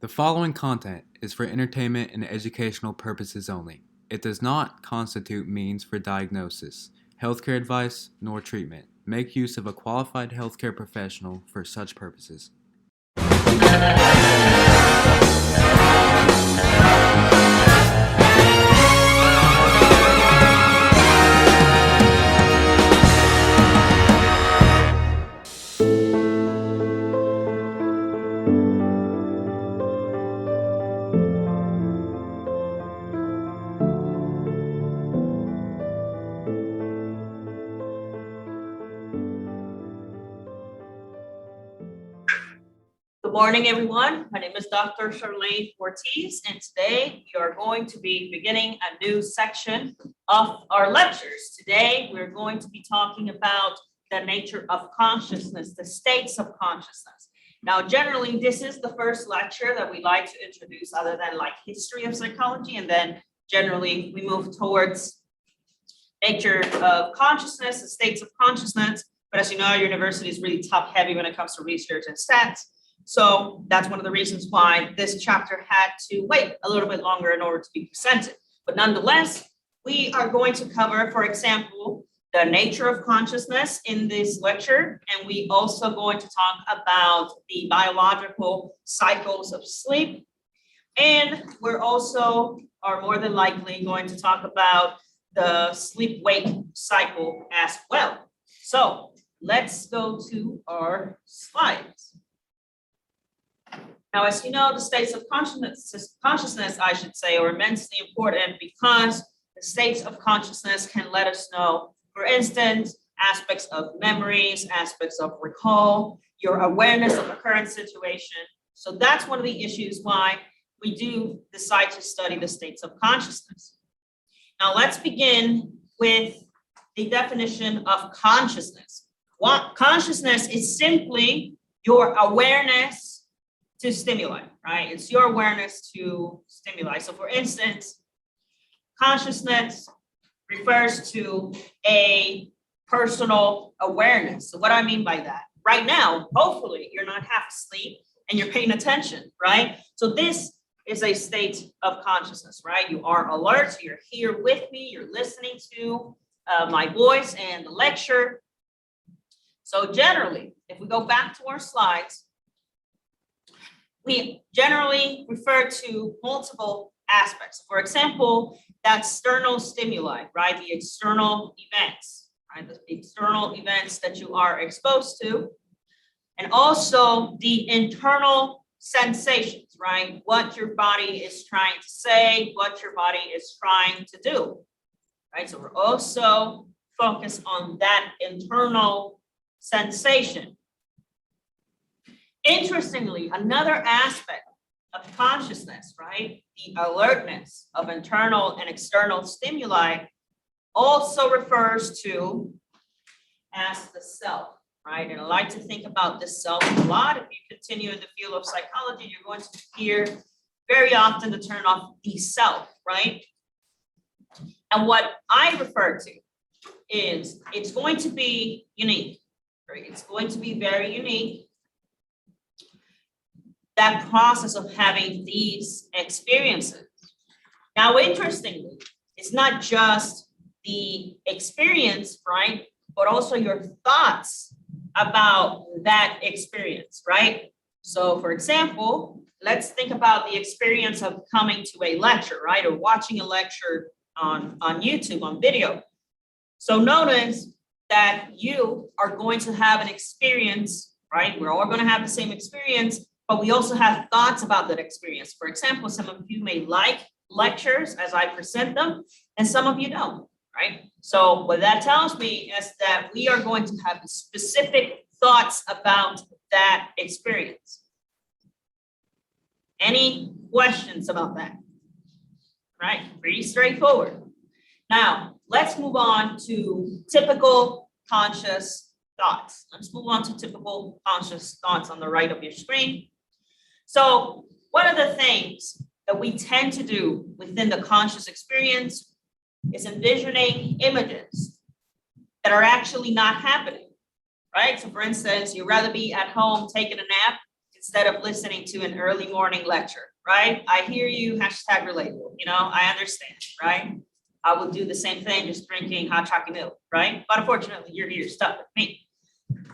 The following content is for entertainment and educational purposes only. It does not constitute means for diagnosis, healthcare advice, nor treatment. Make use of a qualified healthcare professional for such purposes. Good morning, everyone. My name is Dr. Charlene Ortiz, and today we are going to be beginning a new section of our lectures. Today, we're going to be talking about the nature of consciousness, the states of consciousness. Now, generally, this is the first lecture that we like to introduce other than like history of psychology, and then generally we move towards nature of consciousness, the states of consciousness. But as you know, our university is really top heavy when it comes to research and stats. So that's one of the reasons why this chapter had to wait a little bit longer in order to be presented. But nonetheless, we are going to cover, for example, the nature of consciousness in this lecture. And we also going to talk about the biological cycles of sleep. And we're also are more than likely going to talk about the sleep-wake cycle as well. So let's go to our slides. Now, as you know, the states of consciousness, I should say, are immensely important because the states of consciousness can let us know, for instance, aspects of memories, aspects of recall, your awareness of the current situation. So that's one of the issues why we do decide to study the states of consciousness. Now, let's begin with the definition of consciousness. What consciousness is simply your awareness to stimuli, right? It's your awareness to stimuli. So for instance, consciousness refers to a personal awareness. So what do I mean by that? Right now, hopefully you're not half asleep and you're paying attention, right? So this is a state of consciousness, right? You are alert, you're here with me, you're listening to my voice and the lecture. So generally, if we go back to our slides, we generally refer to multiple aspects. For example, that external stimuli, right? The external events, right? The external events that you are exposed to. And also the internal sensations, right? What your body is trying to say, what your body is trying to do, right? So we're also focused on that internal sensation. Interestingly, another aspect of consciousness, right? The alertness of internal and external stimuli also refers to as the self, right? And I like to think about the self a lot. If you continue in the field of psychology, you're going to hear very often the term of the self, right? And what I refer to is it's going to be unique, right? It's going to be very unique. That process of having these experiences. Now, interestingly, it's not just the experience, right? But also your thoughts about that experience, right? So for example, let's think about the experience of coming to a lecture, right? Or watching a lecture on YouTube, on video. So notice that you are going to have an experience, right? We're all going to have the same experience, but we also have thoughts about that experience. For example, some of you may like lectures as I present them, and some of you don't, right? So what that tells me is that we are going to have specific thoughts about that experience. Any questions about that? Right, pretty straightforward. Now, let's move on to typical conscious thoughts. Let's move on to typical conscious thoughts on the right of your screen. So one of the things that we tend to do within the conscious experience is envisioning images that are actually not happening, right? So for instance, you'd rather be at home taking a nap instead of listening to an early morning lecture, right? I hear you, hashtag relatable, I understand, right? I would do the same thing, just drinking hot chocolate milk, right? But unfortunately, you're here stuck with me.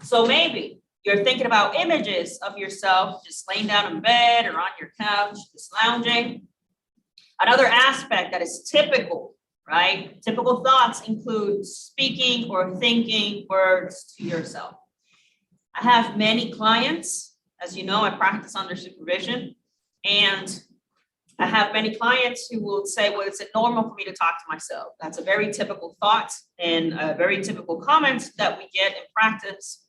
So maybe you're thinking about images of yourself just laying down in bed or on your couch, just lounging. Another aspect that is typical, right? Typical thoughts include speaking or thinking words to yourself. I have many clients, as you know, I practice under supervision, and I have many clients who will say, well, is it normal for me to talk to myself? That's a very typical thought and a very typical comment that we get in practice.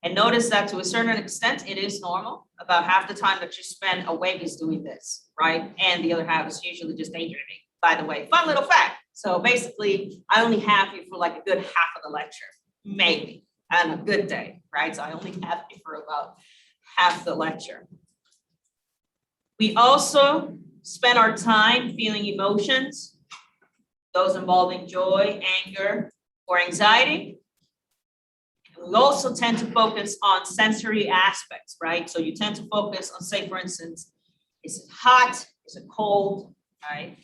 And notice that to a certain extent, it is normal. About half the time that you spend awake is doing this, right? And the other half is usually just daydreaming. By the way, fun little fact. So basically, I only have you for like a good half of the lecture, maybe, on a good day, right? So I only have you for about half the lecture. We also spend our time feeling emotions, those involving joy, anger, or anxiety. And we also tend to focus on sensory aspects, right? So you tend to focus on, say, for instance, is it hot? Is it cold, right?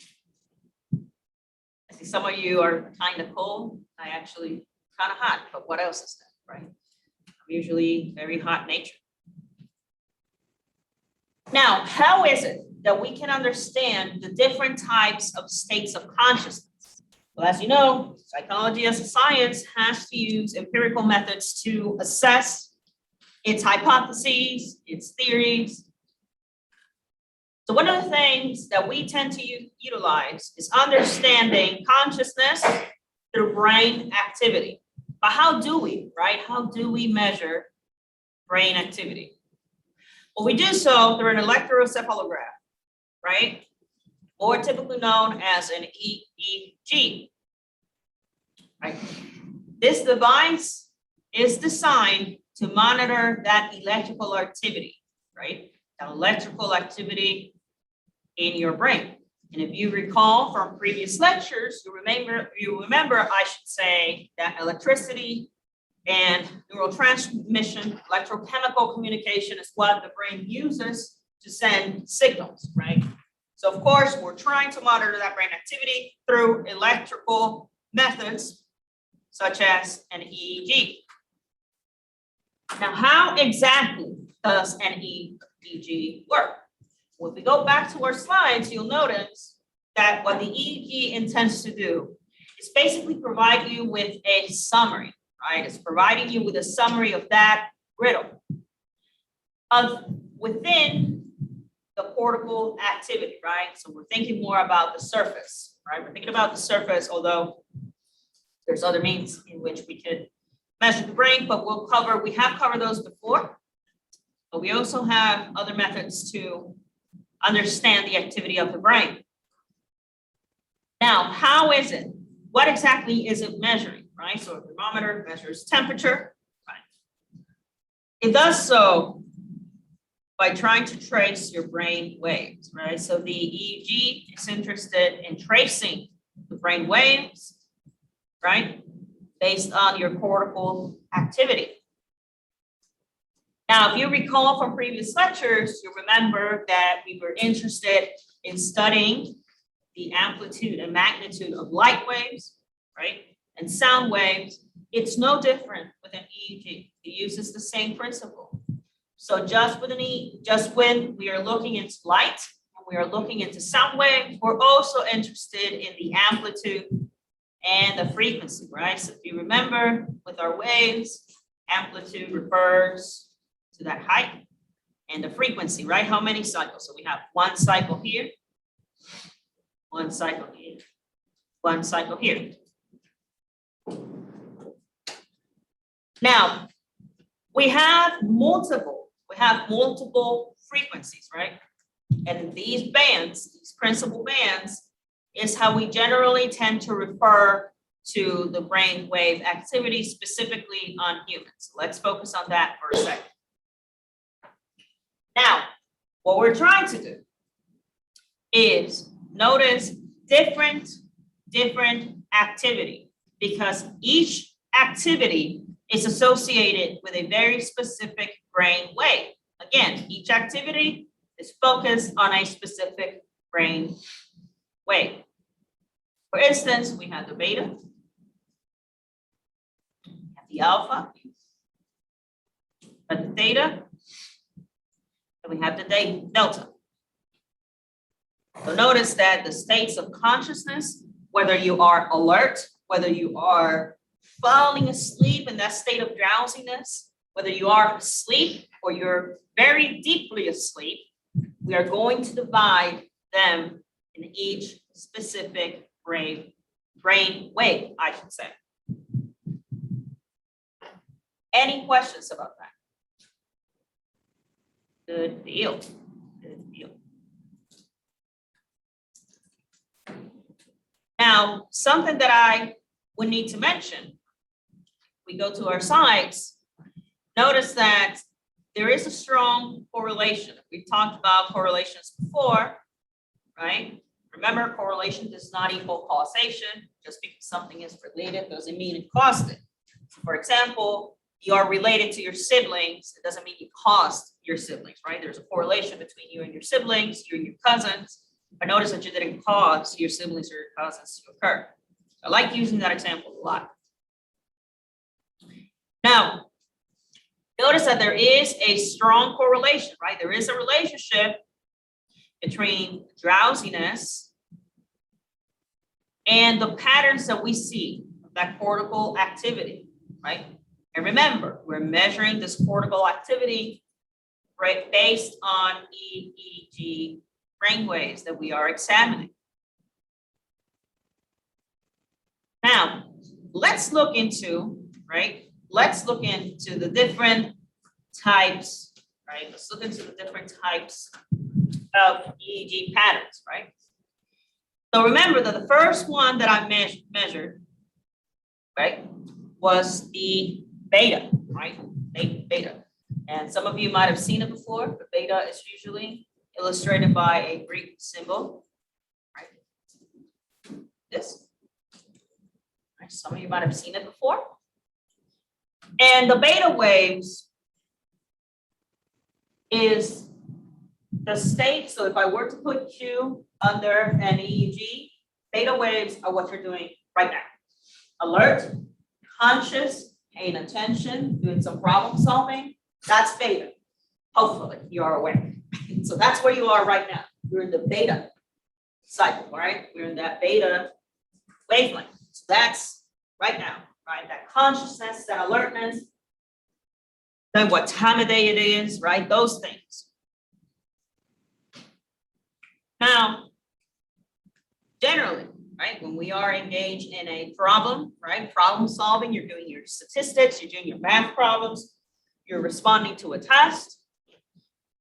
I see some of you are kind of cold. I actually kind of hot, but what else is that, right? I'm usually very hot nature. Now, how is it that we can understand the different types of states of consciousness? Well, as you know, psychology as a science has to use empirical methods to assess its hypotheses, its theories. So one of the things that we tend to utilize is understanding consciousness through brain activity. But how do we, right? How do we measure brain activity? Well, we do so through an electroencephalograph, right? Or typically known as an EEG, right? This device is designed to monitor that electrical activity, right? That electrical activity in your brain. And if you recall from previous lectures, you remember, I should say, that electricity and neurotransmission, electrochemical communication is what the brain uses to send signals, right? So of course, we're trying to monitor that brain activity through electrical methods, such as an EEG. Now, how exactly does an EEG work? Well, if we go back to our slides, you'll notice that what the EEG intends to do is basically provide you with a summary, right? It's providing you with a summary of that riddle of within the cortical activity, right? So we're thinking more about the surface, right? We're thinking about the surface, although there's other means in which we could measure the brain, but we have covered those before. But we also have other methods to understand the activity of the brain. Now, how is it? What exactly is it measuring, right? So a thermometer measures temperature, right? It does so by trying to trace your brain waves, right? So the EEG is interested in tracing the brain waves, right? Based on your cortical activity. Now, if you recall from previous lectures, you remember that we were interested in studying the amplitude and magnitude of light waves, right? And sound waves. It's no different with an EEG. It uses the same principle. So just when we are looking into light and we are looking into sound waves, we're also interested in the amplitude and the frequency, right? So if you remember with our waves, amplitude refers to that height and the frequency, right? How many cycles? So we have one cycle here, one cycle here, one cycle here. Now, we have multiple frequencies, right? And these bands, these principal bands, is how we generally tend to refer to the brain wave activity, specifically on humans. Let's focus on that for a second. Now, what we're trying to do is notice different activity, because each activity is associated with a very specific brain wave. Again, each activity is focused on a specific brain wave. For instance, we have the beta, the alpha, the theta, and we have the delta. So notice that the states of consciousness, whether you are alert, whether you are falling asleep in that state of drowsiness, whether you are asleep or you're very deeply asleep, we are going to divide them in each specific brain wave, I should say. Any questions about that? Good deal. Good deal. Now, something that I would need to mention, we go to our slides, notice that there is a strong correlation. We've talked about correlations before, right? Remember, correlation does not equal causation. Just because something is related doesn't mean it caused it. For example, you are related to your siblings, it doesn't mean you caused your siblings, right? There's a correlation between you and your siblings, you and your cousins. But notice that you didn't cause your siblings or your cousins to occur. I like using that example a lot. Now, notice that there is a strong correlation, right? There is a relationship between drowsiness and the patterns that we see of that cortical activity, right? And remember, we're measuring this cortical activity, right, based on EEG brainwaves that we are examining. Now, let's look into, right? Let's look into the different types, right? Let's look into the different types of EEG patterns, right? So remember that the first one that I measured, right, was the beta, right? Beta. And some of you might have seen it before. The beta is usually illustrated by a Greek symbol, right? This. Right. Some of you might have seen it before. And the beta waves is the state. So if I were to put you under an EEG, beta waves are what you're doing right now. Alert, conscious, paying attention, doing some problem solving. That's beta. Hopefully you are aware. So that's where you are right now. You're in the beta cycle, right? We're in that beta wavelength. So that's right now, right? That consciousness, that alertness, then what time of day it is, right? Those things. Now, generally, right, when we are engaged in a problem, right, problem solving, you're doing your statistics, you're doing your math problems, you're responding to a test.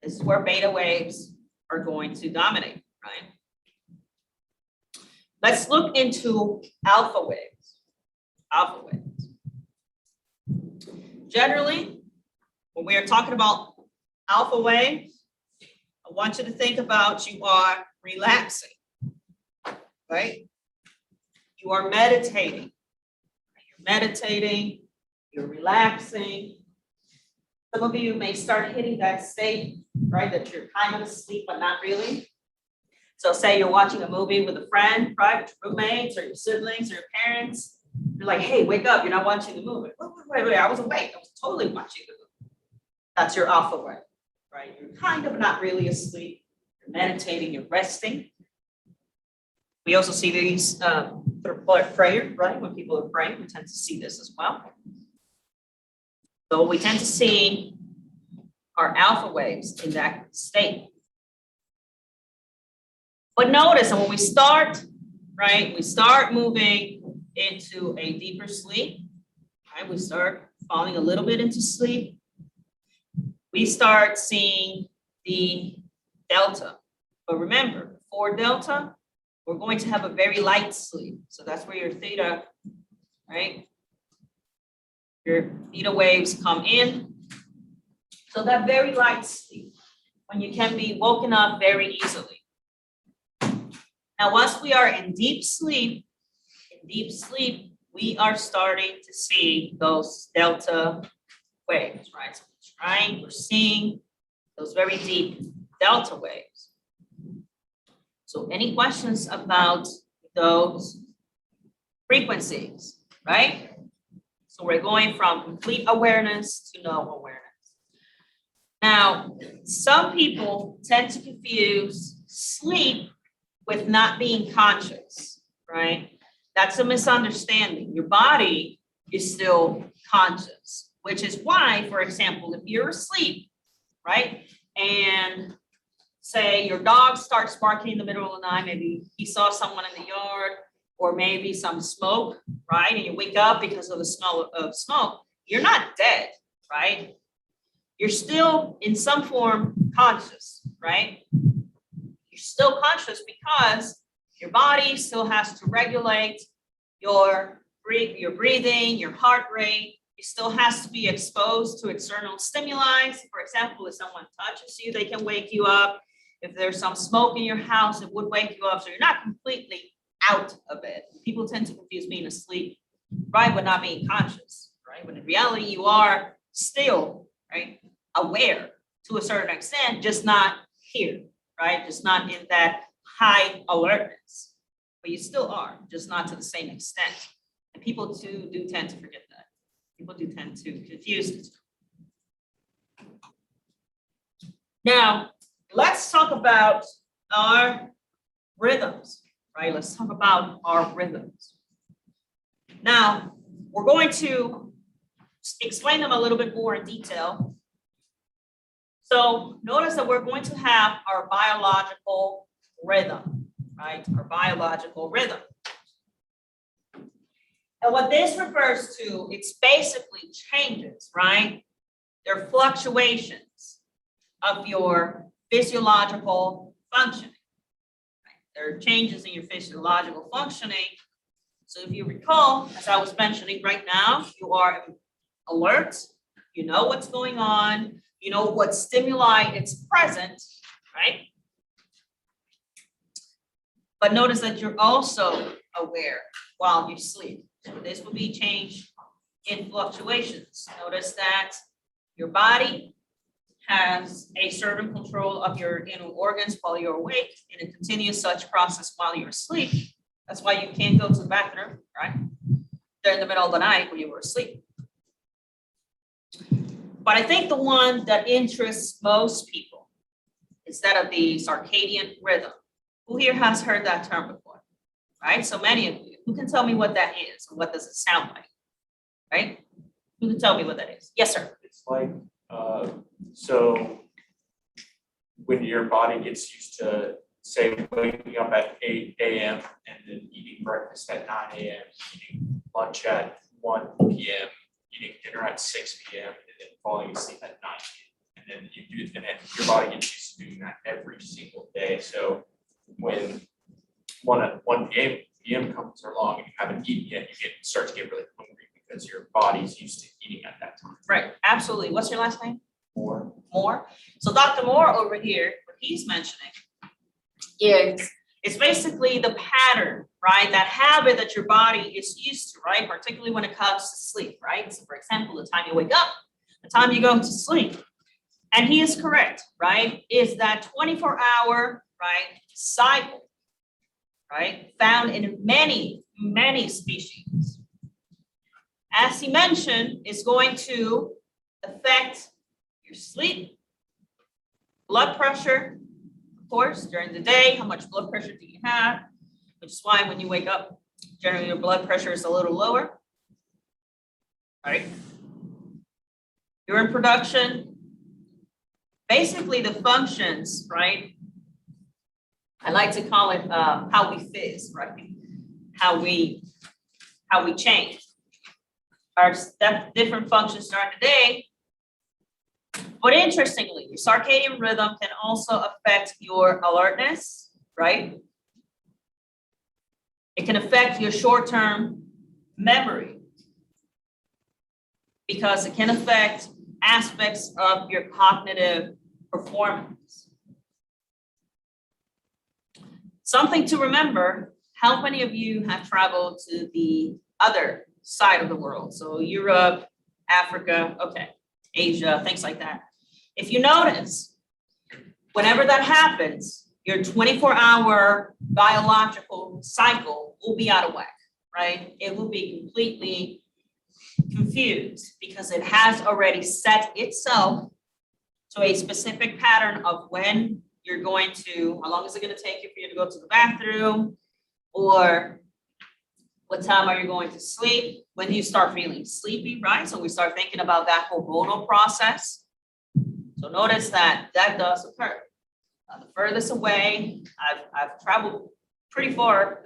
This is where beta waves are going to dominate, right? Let's look into alpha waves. Alpha waves. Generally, when we are talking about alpha waves, I want you to think about you are relaxing, right? You are meditating. You're meditating, you're relaxing. Some of you may start hitting that state, right, that you're kind of asleep, but not really. So say you're watching a movie with a friend, right, with your roommates or your siblings or your parents. You're like, hey, wake up, you're not watching the movie. Wait, I was awake. I was totally watching the movie. That's your alpha wave, right? You're kind of not really asleep. You're meditating, you're resting. We also see these prayer, right? When people are praying, we tend to see this as well. So we tend to see our alpha waves in that state. But notice that when we start, right, we start moving into a deeper sleep, right? We start falling a little bit into sleep. We start seeing the delta. But remember, for delta, we're going to have a very light sleep. So that's where your theta, right? Your theta waves come in. So that very light sleep, when you can be woken up very easily. Now, once we are in deep sleep, we are starting to see those delta waves, right? So we're seeing those very deep delta waves. So any questions about those frequencies, right? So we're going from complete awareness to no awareness. Now, some people tend to confuse sleep with not being conscious, right? That's a misunderstanding. Your body is still conscious, which is why, for example, if you're asleep, right, and say your dog starts barking in the middle of the night, maybe he saw someone in the yard, or maybe some smoke, right, and you wake up because of the smell of smoke, you're not dead, right? You're still in some form conscious, right? You're still conscious because your body still has to regulate your breathing, your heart rate. It still has to be exposed to external stimuli. For example, if someone touches you, they can wake you up. If there's some smoke in your house, it would wake you up. So you're not completely out of it. People tend to confuse being asleep, right, with not being conscious, right? When in reality, you are still, right, aware to a certain extent, just not here, right? Just not in that high alertness, but you still are, just not to the same extent. And people too do tend to forget that. People do tend to confuse it. Now, let's talk about our rhythms, right? Let's talk about our rhythms. Now, we're going to explain them a little bit more in detail. So notice that we're going to have our biological rhythm, right? Our biological rhythm. And what this refers to, it's basically changes, right? They're fluctuations of your physiological functioning. Right? There are changes in your physiological functioning. So if you recall, as I was mentioning right now, you are alert, you know what's going on, you know what stimuli is present, right? But notice that you're also aware while you sleep. So this will be change in fluctuations. Notice that your body has a certain control of your internal organs while you're awake, and it continues such process while you're asleep. That's why you can't go to the bathroom, right? During the middle of the night when you were asleep. But I think the one that interests most people is that of the circadian rhythm. Who here has heard that term before, right? So many of you. Who can tell me what that is? Or what does it sound like, right? Who can tell me what that is? Yes, sir. It's like, so when your body gets used to, say, waking up at 8 a.m. and then eating breakfast at 9 a.m., eating lunch at 1 p.m., eating dinner at 6 p.m., and then falling asleep at 9 p.m. And then you do, and then your body gets used to doing that every single day. So when 1 p.m. comes along and you haven't eaten yet, you start to get really hungry because your body's used to eating at that time. Right, absolutely. What's your last name? Moore. So Dr. Moore over here, what he's mentioning is it's basically the pattern, right? That habit that your body is used to, right? Particularly when it comes to sleep, right? So for example, the time you wake up, the time you go to sleep. And he is correct, right? Is that 24-hour, right, cycle, right? Found in many, many species. As he mentioned, is going to affect your sleep, blood pressure, of course, during the day, how much blood pressure do you have? Which is why when you wake up, generally your blood pressure is a little lower, right? Urine production, basically the functions, right? I like to call it how we fizz, right? How we change. Our different functions during the day. But interestingly, your circadian rhythm can also affect your alertness, right? It can affect your short-term memory because it can affect aspects of your cognitive performance. Something to remember, how many of you have traveled to the other side of the world? So Europe, Africa, okay, Asia, things like that. If you notice, Whenever that happens, your 24-hour biological cycle will be out of whack, right? It will be completely confused because it has already set itself to a specific pattern of when you're going to, how long is it going to take you for you to go to the bathroom, or what time are you going to sleep? When do you start feeling sleepy, right? So we start thinking about that hormonal process. So notice that that does occur. The furthest away, I've traveled pretty far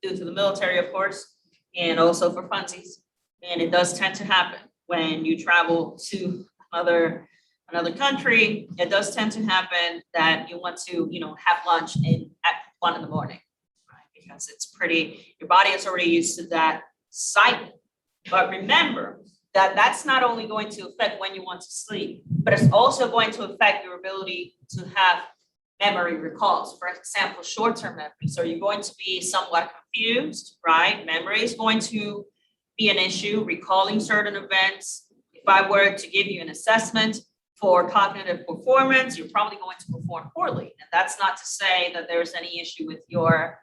due to the military, of course, and also for funsies. And it does tend to happen when you travel to another country. It does tend to happen that you want to, have lunch at 1 in the morning, right? Because it's pretty, your body is already used to that cycle. But remember that that's not only going to affect when you want to sleep, but it's also going to affect your ability to have memory recalls. For example, short-term memory. So you're going to be somewhat confused, right? Memory is going to be an issue, recalling certain events. If I were to give you an assessment for cognitive performance, you're probably going to perform poorly. And that's not to say that there's any issue with your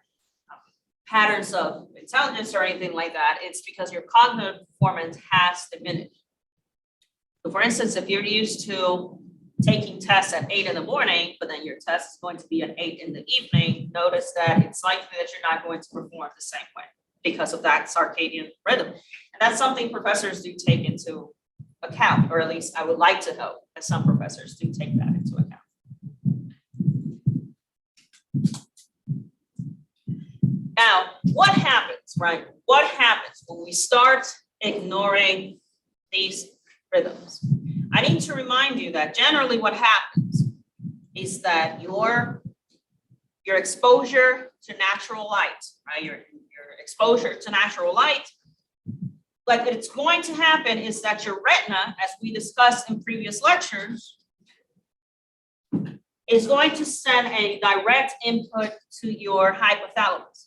patterns of intelligence or anything like that. It's because your cognitive performance has diminished. So for instance, if you're used to taking tests at 8 in the morning, but then your test is going to be at 8 in the evening, notice that it's likely that you're not going to perform the same way because of that circadian rhythm. And that's something professors do take into account, or at least I would like to hope that some professors do take that into account. Now, what happens, right? What happens when we start ignoring these rhythms? I need to remind you that generally what happens is that your exposure to natural light, right? Your exposure to natural light, what it's going to happen is that your retina, as we discussed in previous lectures, is going to send a direct input to your hypothalamus.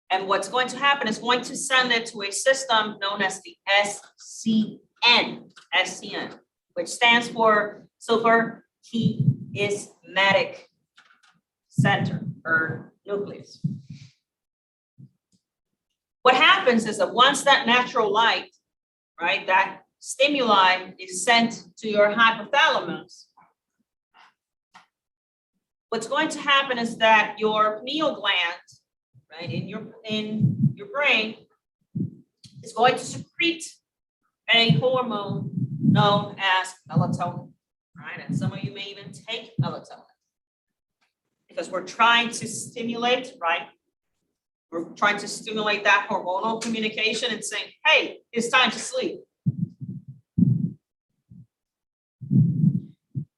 And what's going to happen is going to send it to a system known as the SCN, which stands for suprachiasmatic center or nucleus. What happens is that once that natural light, right, that stimuli is sent to your hypothalamus, what's going to happen is that your pineal gland, right, in your brain is going to secrete a hormone known as melatonin, right? And some of you may even take melatonin because we're trying to stimulate, right? We're trying to stimulate that hormonal communication and saying, hey, it's time to sleep.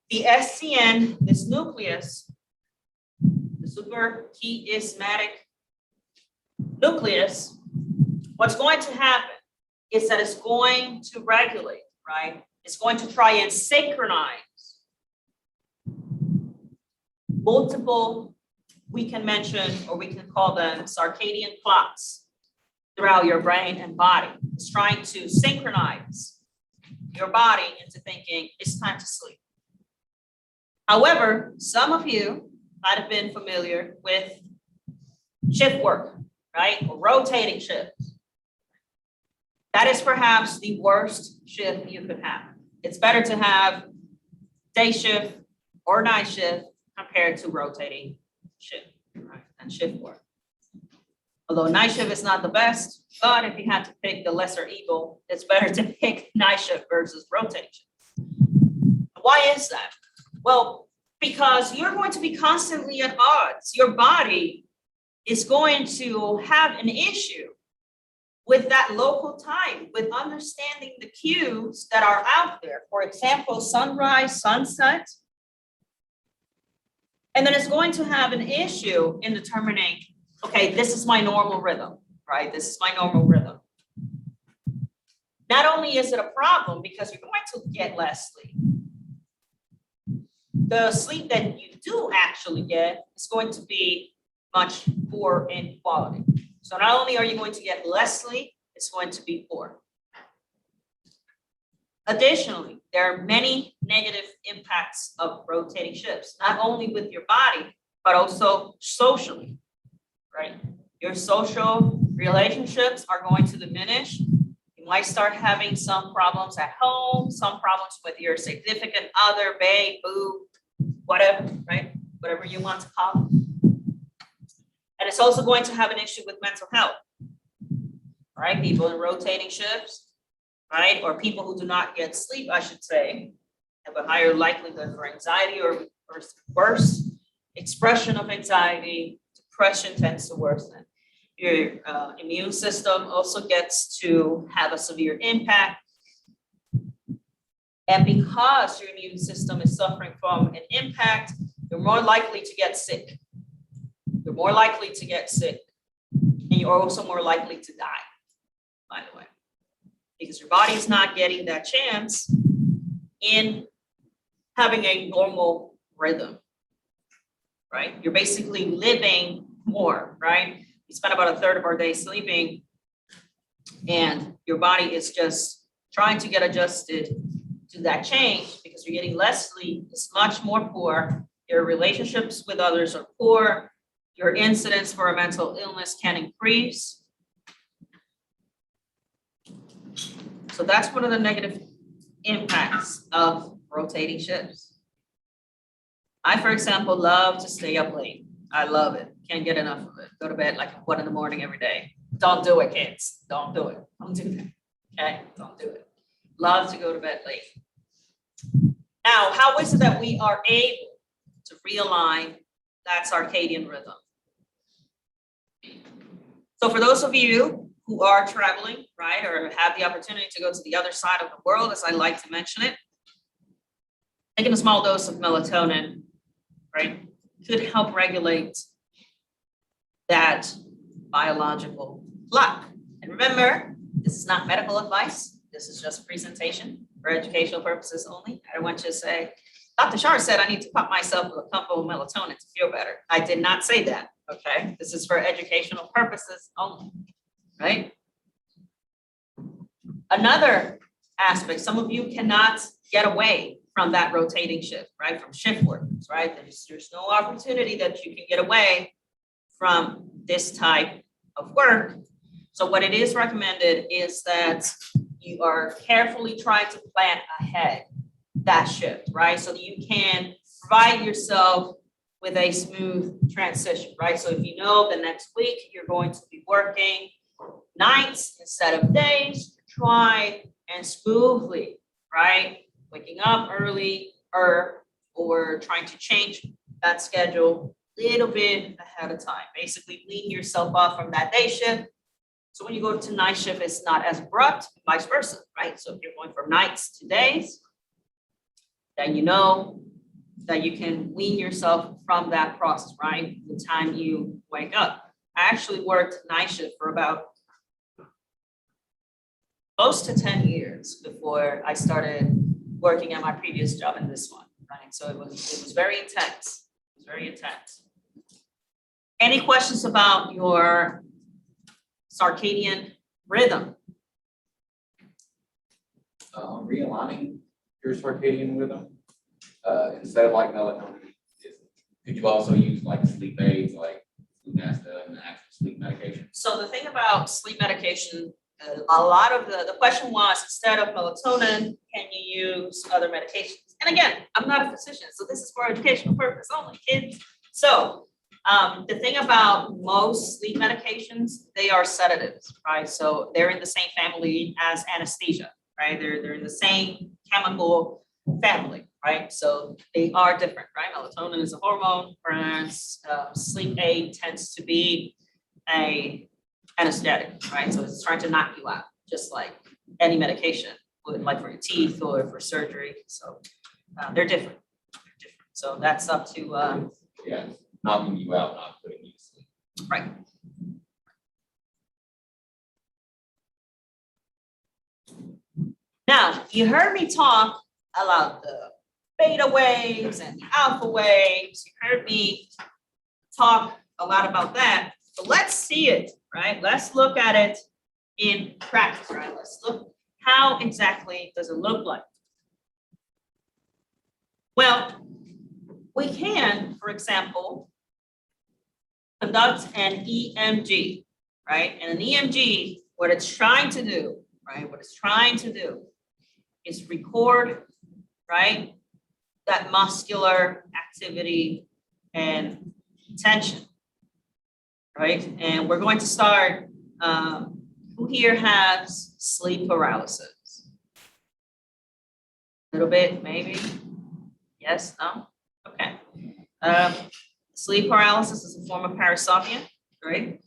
The SCN, this nucleus, the suprachiasmatic nucleus, what's going to happen is that it's going to regulate, right? It's going to try and synchronize multiple, we can mention, or we can call them circadian clocks throughout your brain and body. It's trying to synchronize your body into thinking it's time to sleep. However, some of you might have been familiar with shift work, right? Or rotating shifts. That is perhaps the worst shift you could have. It's better to have day shift or night shift compared to rotating shift, right? And shift work. Although night shift is not the best, but if you had to pick the lesser evil, it's better to pick night shift versus rotating shift. Why is that? Well, because you're going to be constantly at odds. Your body is going to have an issue with that local time, with understanding the cues that are out there. For example, sunrise, sunset. And then it's going to have an issue in determining, okay, this is my normal rhythm, right? This is my normal rhythm. Not only is it a problem because you're going to get less sleep, the sleep that you do actually get is going to be much poor in quality. So not only are you going to get less sleep, it's going to be poor. Additionally, there are many negative impacts of rotating shifts, not only with your body, but also socially, right? Your social relationships are going to diminish. You might start having some problems at home, some problems with your significant other, babe, boo, whatever, right? Whatever you want to call it. And it's also going to have an issue with mental health, right? People in rotating shifts, right? Or people who do not get sleep, I should say, have a higher likelihood for anxiety or worse expression of anxiety. Depression tends to worsen. Your immune system also gets to have a severe impact. And because your immune system is suffering from an impact, you're more likely to get sick. You're more likely to get sick. And you're also more likely to die, by the way, because your body is not getting that chance in having a normal rhythm, right? You're basically living more, right? We spend about a third of our day sleeping, and your body is just trying to get adjusted to that change because you're getting less sleep. It's much more poor. Your relationships with others are poor. Your incidence for a mental illness can increase. So that's one of the negative impacts of rotating shifts. I, for example, love to stay up late. I love it. Can't get enough of it. Go to bed like 1 a.m. every day. Don't do it, kids. Don't do it. Don't do that. Okay? Don't do it. Love to go to bed late. Now, how is it that we are able to realign that circadian rhythm? So for those of you who are traveling, right, or have the opportunity to go to the other side of the world, as I like to mention it, taking a small dose of melatonin, right, could help regulate that biological clock. And remember, this is not medical advice. This is just a presentation for educational purposes only. I don't want you to say, Dr. Shar said I need to pump myself with a cup of melatonin to feel better. I did not say that, okay? This is for educational purposes only, right? Another aspect, some of you cannot get away from that rotating shift, right? From shift workers, right? There's no opportunity that you can get away from this type of work. So what it is recommended is that you are carefully trying to plan ahead that shift, right? So that you can provide yourself with a smooth transition, right? So if you know the next week you're going to be working nights instead of days, try and smoothly, right? Waking up early or trying to change that schedule a little bit ahead of time. Basically, wean yourself off from that day shift. So when you go to night shift, it's not as abrupt, vice versa, right? So if you're going from nights to days, then you know that you can wean yourself from that process, right? The time you wake up. I actually worked night shift for about close to 10 years before I started working at my previous job in this one, right? So it was very intense. It was very intense. Any questions about your circadian rhythm? Realigning your circadian rhythm instead of like melatonin, could you also use like sleep aids like Lunesta and actual sleep medication? So the thing about sleep medication, a lot of the question was, instead of melatonin, can you use other medications? And again, I'm not a physician, so this is for educational purpose only, kids. So the thing about most sleep medications, they are sedatives, right? So they're in the same family as anesthesia, right? They're in the same chemical family, right? So they are different, right? Melatonin is a hormone, whereas sleep aid tends to be a anesthetic, right? So it's trying to knock you out, just like any medication would, like for your teeth or for surgery. So they're different. So that's up to Yeah, knocking you out, not putting you to sleep. right. Now, you heard me talk about the beta waves and the alpha waves. You heard me talk a lot about that. So let's see it, right? Let's look at it in practice, right? Let's look how exactly does it look like? Well, we can, for example, conduct an EMG, right? And an EMG, what it's trying to do, right? What it's trying to do is record, right? That muscular activity and tension, right? And we're going to start, who here has sleep paralysis? A little bit, maybe? Yes, no? Okay. Sleep paralysis is a form of parasomnia, right?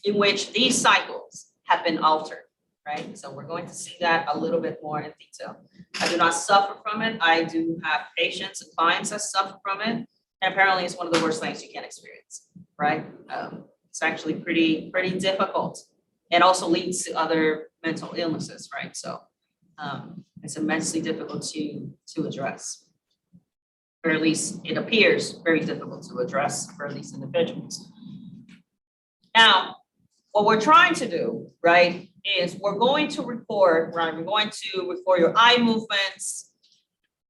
In which these cycles have been altered, right? So we're going to see that a little bit more in detail. I do not suffer from it. I do have patients and clients that suffer from it. And apparently it's one of the worst things you can experience, right? It's actually pretty difficult and also leads to other mental illnesses, right? So it's immensely difficult to address. Or at least it appears very difficult to address for these individuals. Now, what we're trying to do, right, is we're going to record, right? We're going to record your eye movements,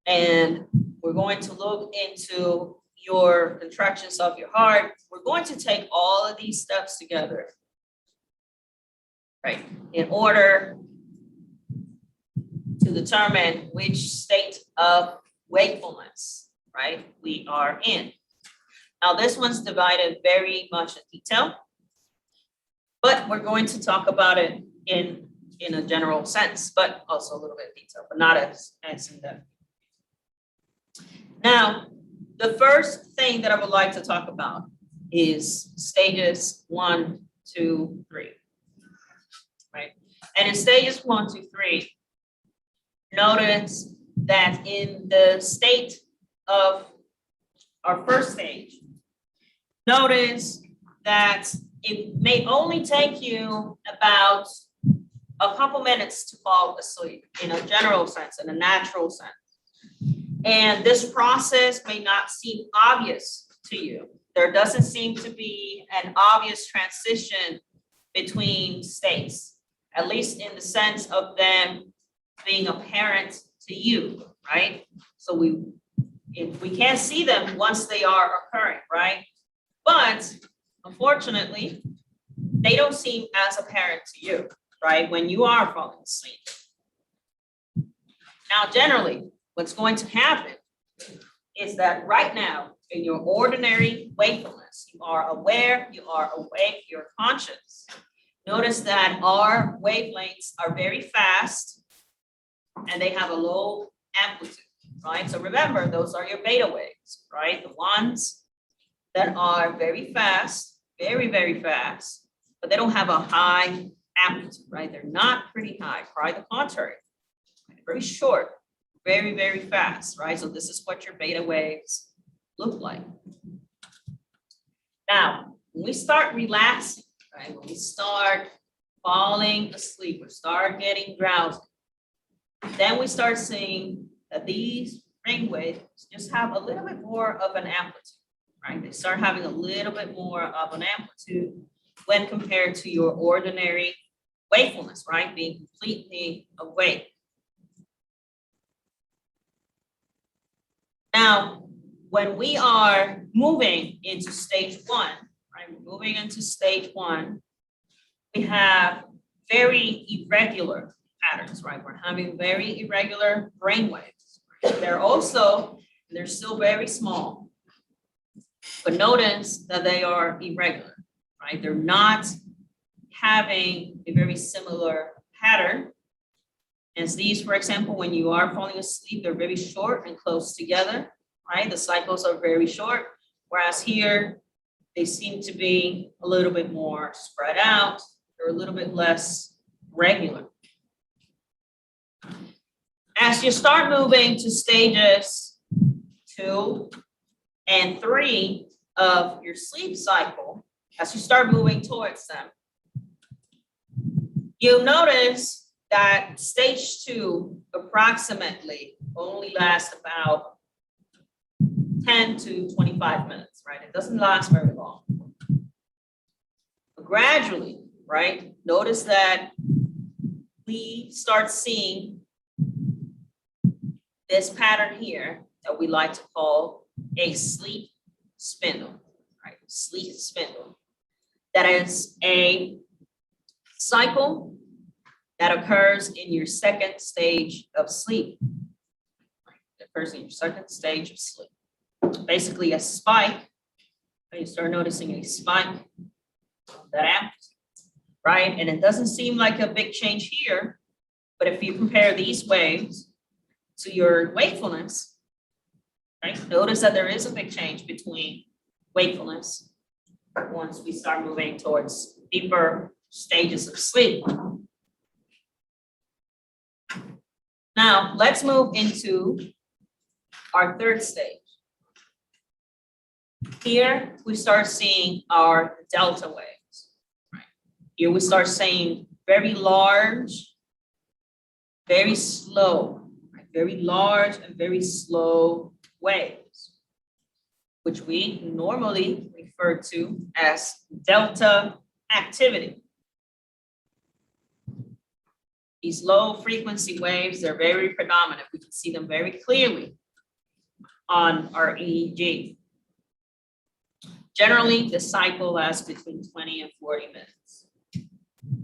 and we're going to look into your contractions of your heart. We're going to take all of these steps together, right, in order to determine which state of wakefulness, right, we are in. Now, this one's divided very much in detail, but we're going to talk about it in a general sense, but also a little bit of detail, but not as in depth. Now, the first thing that I would like to talk about is stages 1, 2, 3, right? And in stages 1, 2, 3, notice that in the state of our first stage, notice that it may only take you about a couple minutes to fall asleep in a general sense, in a natural sense. And this process may not seem obvious to you. There doesn't seem to be an obvious transition between states, at least in the sense of them being apparent to you, right? So we can't see them once they are occurring, right? But unfortunately, they don't seem as apparent to you, right? When you are falling asleep. Now, generally, what's going to happen is that right now, in your ordinary wakefulness, you are aware, you are awake, you're conscious. Notice that our wavelengths are very fast and they have a low amplitude, right? So remember, those are your beta waves, right? The ones that are very fast, very fast, but they don't have a high amplitude, right? They're not pretty high, quite the contrary. Very short, very fast, right? So this is what your beta waves look like. Now, when we start relaxing, right? When we start falling asleep, we start getting drowsy, then we start seeing that these brain waves just have a little bit more of an amplitude, right? They start having a little bit more of an amplitude when compared to your ordinary wakefulness, right? Being completely awake. Now, when we are moving into stage 1, right? We're moving into stage 1, we have very irregular patterns, right? We're having very irregular brain waves. They're still very small, but notice that they are irregular, right? They're not having a very similar pattern as these, for example, when you are falling asleep, they're very short and close together, right? The cycles are very short, whereas here, they seem to be a little bit more spread out. They're a little bit less regular. As you start moving to stages 2 and 3 of your sleep cycle, as you start moving towards them, you'll notice that stage 2 approximately only lasts about 10 to 25 minutes, right? It doesn't last very long. But gradually, right? Notice that we start seeing this pattern here that we like to call a sleep spindle, right? Sleep spindle. That is a cycle that occurs in your second stage of sleep. It occurs in your second stage of sleep. Basically a spike, you start noticing a spike of that amplitude, right? And it doesn't seem like a big change here, but if you compare these waves to your wakefulness, right? Notice that there is a big change between wakefulness once we start moving towards deeper stages of sleep. Now, let's move into our third stage. Here, we start seeing our delta waves. Right? Here, we start seeing very large, very slow, right? Very large and very slow waves, which we normally refer to as delta activity. These low frequency waves, they're very predominant. We can see them very clearly on our EEG. Generally, the cycle lasts between 20 and 40 minutes,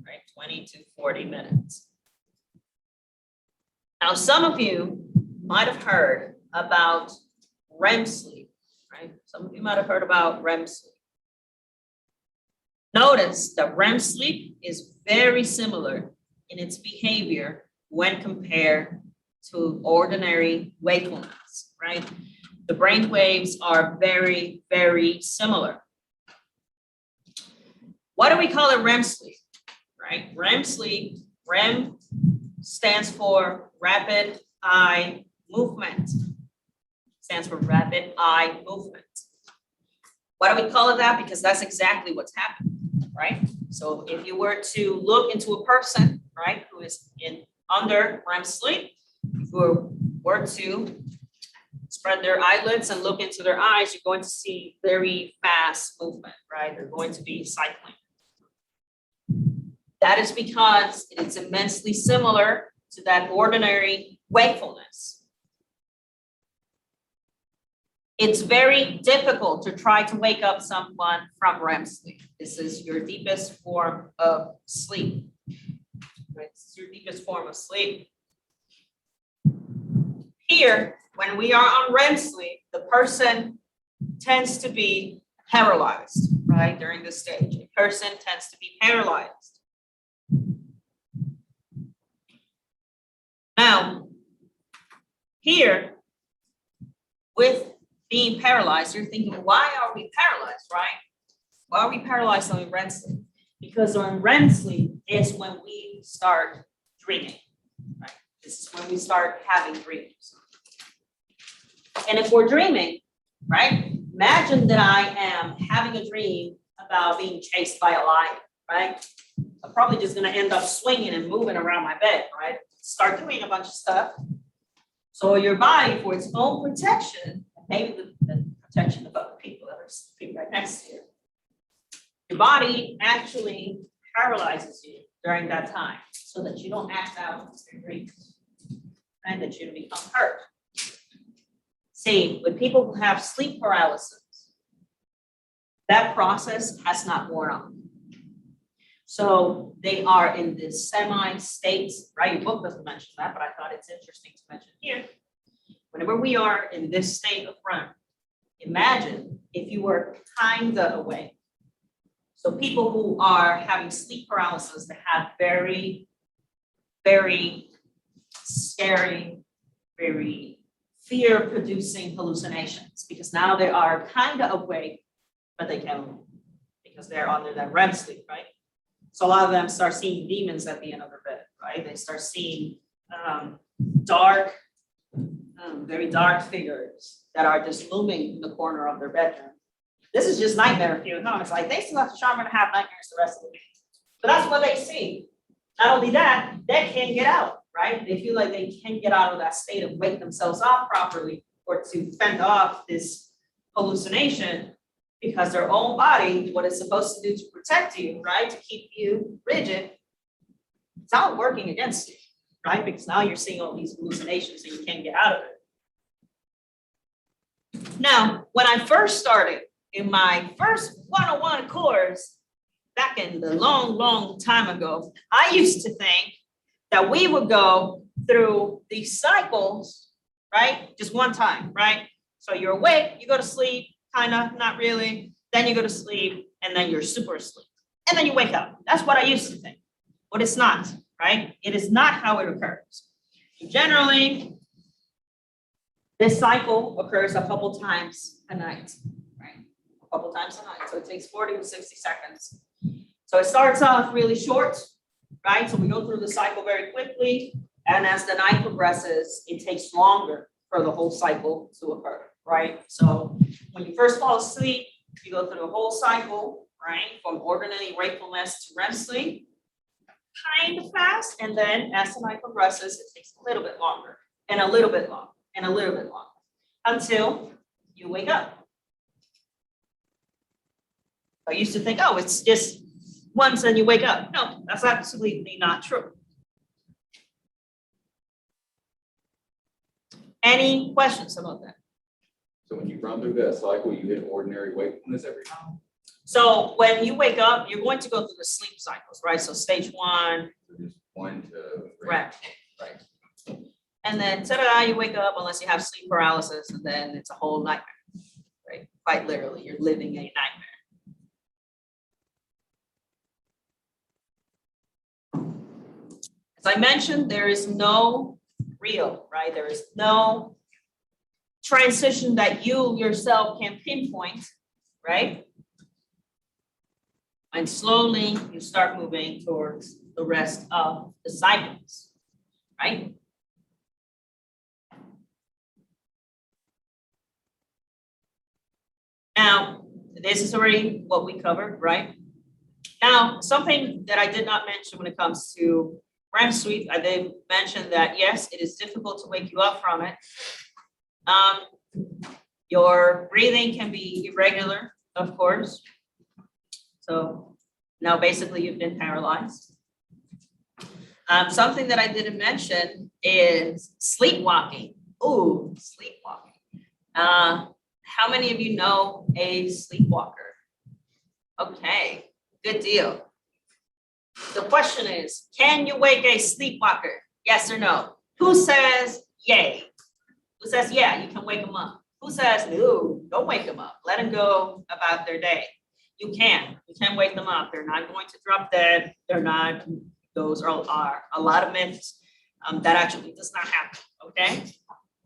right? 20 to 40 minutes. Now, some of you might have heard about REM sleep, right? Some of you might have heard about REM sleep. Notice that REM sleep is very similar in its behavior when compared to ordinary wakefulness, right? The brain waves are very, very similar. What do we call it REM sleep, right? REM sleep, REM stands for rapid eye movement. Stands for rapid eye movement. Why do we call it that? Because that's exactly what's happening, right? So if you were to look into a person, right, who is under REM sleep, if you were to spread their eyelids and look into their eyes, you're going to see very fast movement, right? They're going to be cycling. That is because it's immensely similar to that ordinary wakefulness. It's very difficult to try to wake up someone from REM sleep. This is your deepest form of sleep. Right? This is your deepest form of sleep. Here, when we are on REM sleep, the person tends to be paralyzed, right? During this stage, a person tends to be paralyzed. Now, here, with being paralyzed, you're thinking, why are we paralyzed, right? Why are we paralyzed on REM sleep? Because on REM sleep is when we start dreaming, right? This is when we start having dreams. And if we're dreaming, right? Imagine that I am having a dream about being chased by a lion, right? I'm probably just gonna end up swinging and moving around my bed, right? Start doing a bunch of stuff. So your body, for its own protection, maybe the protection of other people that are sleeping right next to you, your body actually paralyzes you during that time so that you don't act out your dreams and that you don't become hurt. See, with people who have sleep paralysis, that process has not worn off. So they are in this semi-state, right? Your book doesn't mention that, but I thought it's interesting to mention here. Whenever we are in this state of REM, imagine if you were kind of awake. So people who are having sleep paralysis, they have very, very scary, very fear-producing hallucinations because now they are kind of awake, but they can't move because they're under that REM sleep, right? So a lot of them start seeing demons at the end of their bed, right? They start seeing dark, very dark figures that are just looming in the corner of their bedroom. This is just nightmare fuel. No, it's like they still have to charm and have nightmares the rest of the week. But that's what they see. Not only that, they can't get out, right? They feel like they can't get out of that state of wake themselves up properly or to fend off this hallucination because their own body, what it's supposed to do to protect you, right? To keep you rigid, it's not working against you, right? Because now you're seeing all these hallucinations and you can't get out of it. Now, when I first started in my first 101 course, back in the long time ago, I used to think that we would go through these cycles, right? Just one time, right? So you're awake, you go to sleep, kind of, not really. Then you go to sleep, and then you're super asleep. And then you wake up. That's what I used to think. But it's not, right? It is not how it occurs. Generally, this cycle occurs a couple times a night, right? A couple times a night. So it takes 40 to 60 seconds. So it starts off really short, right? So we go through the cycle very quickly. And as the night progresses, it takes longer for the whole cycle to occur, right? So when you first fall asleep, you go through the whole cycle, right? From ordinary wakefulness to REM sleep, kind of fast. And then as the night progresses, it takes a little bit longer and a little bit longer and a little bit longer until you wake up. I used to think, oh, it's just once and you wake up. No, that's absolutely not true. Any questions about that? So when you run through that cycle, you hit ordinary wakefulness every time? So when you wake up, you're going to go through the sleep cycles, right? So stage 1, So just 1 to 3. right. And then ta-da, you wake up unless you have sleep paralysis, and then it's a whole nightmare, right? Quite literally, you're living a nightmare. As I mentioned, there is no real, right? There is no transition that you yourself can pinpoint, right? And slowly you start moving towards the rest of the cycles, right? Now, this is already what we covered, right? Now, something that I did not mention when it comes to REM sleep, I did mention that, yes, it is difficult to wake you up from it. Your breathing can be irregular, of course. So now basically you've been paralyzed. Something that I didn't mention is sleepwalking. Ooh, sleepwalking. How many of you know a sleepwalker? Okay, good deal. The question is, can you wake a sleepwalker? Yes or no? Who says yay? Who says, yeah, you can wake them up? Who says, no, don't wake them up. Let them go about their day. You can wake them up. They're not going to drop dead. They're not, those are a lot of myths that actually does not happen, okay?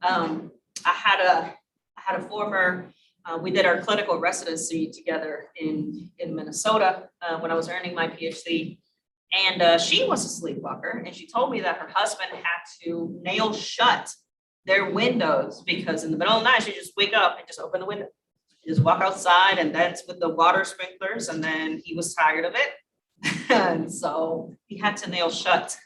I had a former, we did our clinical residency together in Minnesota when I was earning my Ph.D. And she was a sleepwalker, and she told me that her husband had to nail shut their windows because in the middle of the night, she just wake up and just open the window. You just walk outside, and that's with the water sprinklers, and then he was tired of it. And so he had to nail shut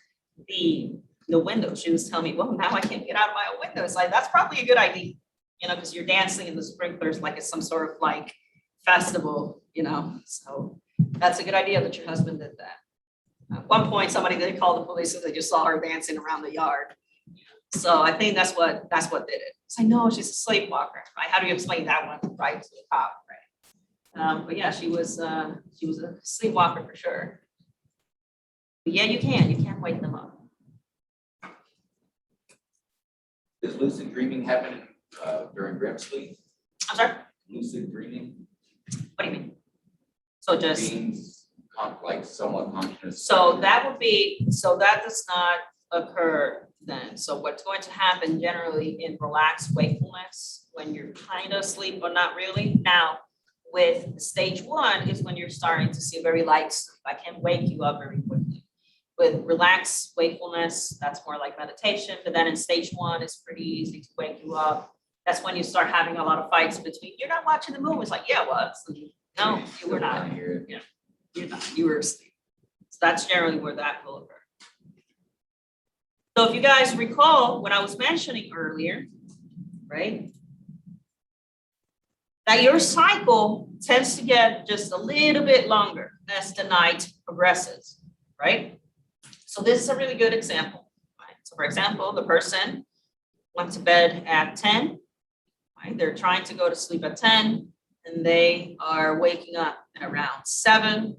the window. She was telling me, well, now I can't get out of my own window. It's like, that's probably a good idea, you know, because you're dancing in the sprinklers like it's some sort of like festival, you know. So that's a good idea that your husband did that. At one point, somebody did call the police because they just saw her dancing around the yard. So I think that's what did it. It's like, no, she's a sleepwalker, right? How do you explain that one, right, to the cop, right? But yeah, she was a sleepwalker for sure. But yeah, you can wake them up. Does lucid dreaming happen during REM sleep? I'm sorry, Lucid dreaming? what do you mean? So just, Being like somewhat conscious. so that does not occur then. So what's going to happen generally in relaxed wakefulness when you're kind of asleep but not really. Now, with stage 1 is when you're starting to see very light sleep. I can wake you up very quickly. With relaxed wakefulness, that's more like meditation. But then in stage 1, it's pretty easy to wake you up. That's when you start having a lot of fights between, you're not watching the movie. It's like, yeah, I was. No, you were not. Yeah, you're not. You were asleep. So that's generally where that will occur. So if you guys recall what I was mentioning earlier, right? That your cycle tends to get just a little bit longer as the night progresses, right? So this is a really good example, right? So for example, the person went to bed at 10, right? They're trying to go to sleep at 10 and they are waking up at around 7.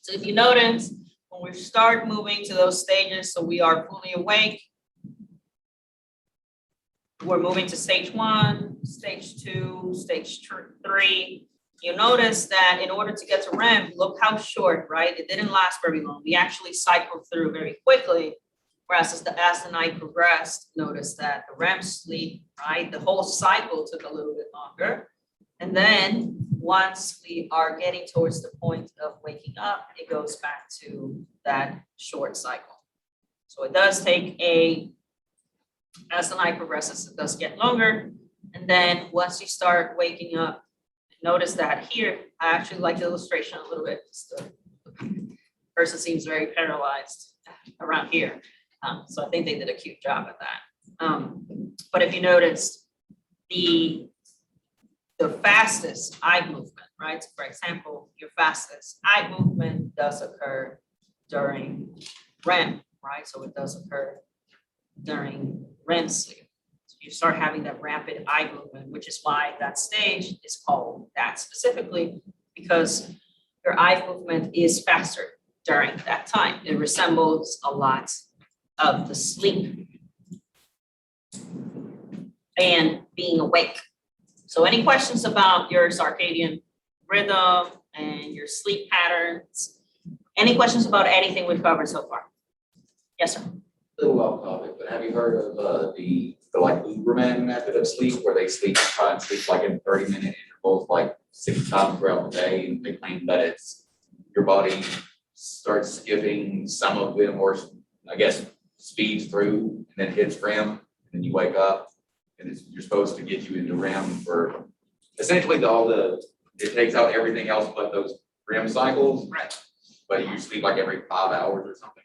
So if you notice, when we start moving to those stages, so we are fully awake, we're moving to stage 1, stage 2, stage 3. You notice that in order to get to REM, look how short, right? It didn't last very long. We actually cycled through very quickly. Whereas as the night progressed, notice that the REM sleep, right? The whole cycle took a little bit longer. And then once we are getting towards the point of waking up, it goes back to that short cycle. So it does take as the night progresses, it does get longer. And then once you start waking up, notice that here, I actually like the illustration a little bit. The person seems very paralyzed around here. So I think they did a cute job at that. But if you notice, the fastest eye movement, right? So for example, your fastest eye movement does occur during REM, right? So it does occur during REM sleep. So you start having that rapid eye movement, which is why that stage is called that specifically, because your eye movement is faster during that time. It resembles a lot of the sleep and being awake. So any questions about your circadian rhythm and your sleep patterns? Any questions about anything we've covered so far? Yes, sir. A little off topic, but have you heard of the like Uberman method of sleep, where they try and sleep like in 30-minute intervals, like 6 times throughout the day, and they claim that it's your body starts skipping some of them, or I guess speeds through and then hits REM, and then you wake up, and you're supposed to get you into REM for essentially it takes out everything else but those REM cycles. Right. But you sleep like every 5 hours or something.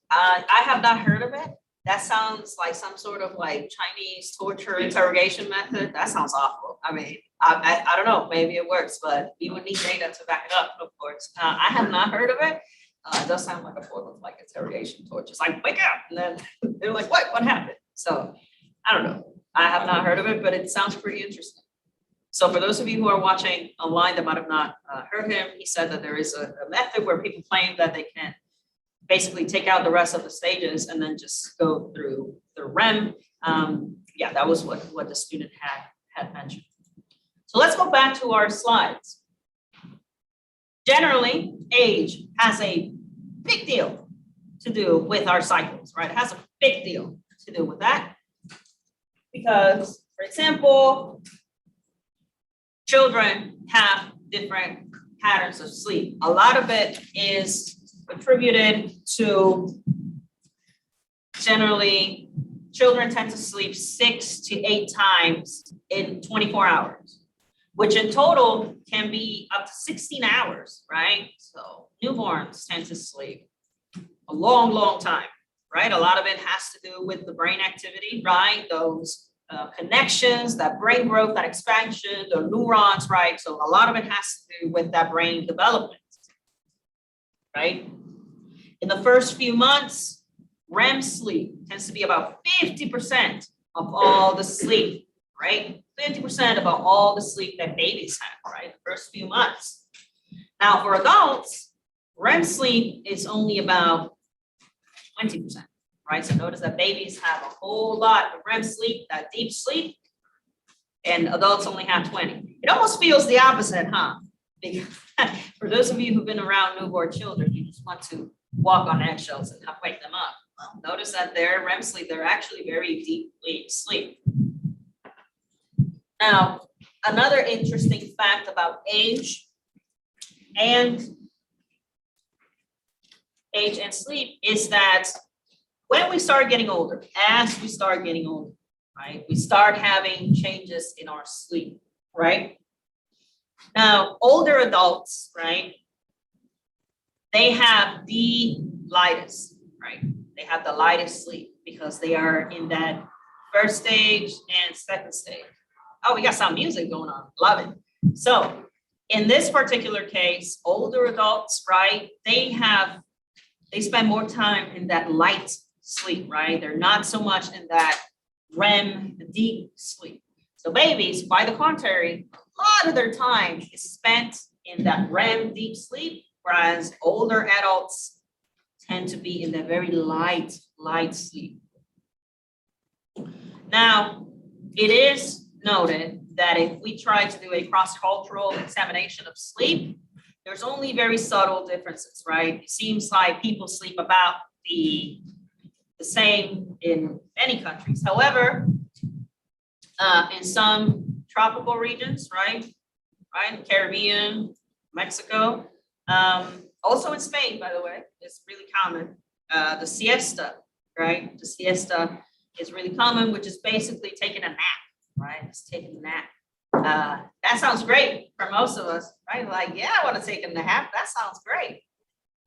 I have not heard of it. That sounds like some sort of like Chinese torture interrogation method. That sounds awful. I mean, I don't know, maybe it works, but we would need data to back it up, of course. I have not heard of it. It does sound like a form of like interrogation torture. It's like, wake up, and then they're like, what happened? So I don't know. I have not heard of it, but it sounds pretty interesting. So for those of you who are watching online that might have not heard him, he said that there is a method where people claim that they can basically take out the rest of the stages and then just go through the REM. Yeah, that was what the student had mentioned. So let's go back to our slides. Generally, age has a big deal to do with our cycles, right? It has a big deal to do with that. Because, for example, children have different patterns of sleep. A lot of it is attributed to generally children tend to sleep 6 to 8 times in 24 hours, which in total can be up to 16 hours, right? So newborns tend to sleep a long, long time, right? A lot of it has to do with the brain activity, right? Those connections, that brain growth, that expansion, the neurons, right? So a lot of it has to do with that brain development, right? In the first few months, REM sleep tends to be about 50% of all the sleep, right? 50% of all the sleep that babies have, right? The first few months. Now for adults, REM sleep is only about 20%, right? So notice that babies have a whole lot of REM sleep, that deep sleep, and adults only have 20. It almost feels the opposite, huh? Because for those of you who've been around newborn children, you just want to walk on eggshells and not wake them up. Well, notice that their REM sleep, they're actually very deeply asleep. Now, another interesting fact about age and sleep is that when we start getting older, as we start getting older, right, we start having changes in our sleep, right? Now, older adults, right, they have the lightest, right? They have the lightest sleep because they are in that first stage and second stage. Oh, we got some music going on. Love it. So in this particular case, older adults, right, they have they spend more time in that light sleep, right? They're not so much in that REM deep sleep. So babies, by the contrary, a lot of their time is spent in that REM deep sleep, whereas older adults tend to be in the very light sleep. Now, it is noted that if we try to do a cross-cultural examination of sleep, there's only very subtle differences, right? It seems like people sleep about the same in many countries. However, in some tropical regions, right, Caribbean, Mexico, also in Spain, by the way, it's really common. The siesta, right? The siesta is really common, which is basically taking a nap, right? It's taking a nap. That sounds great for most of us, right? Like, yeah, I want to take a nap. That sounds great.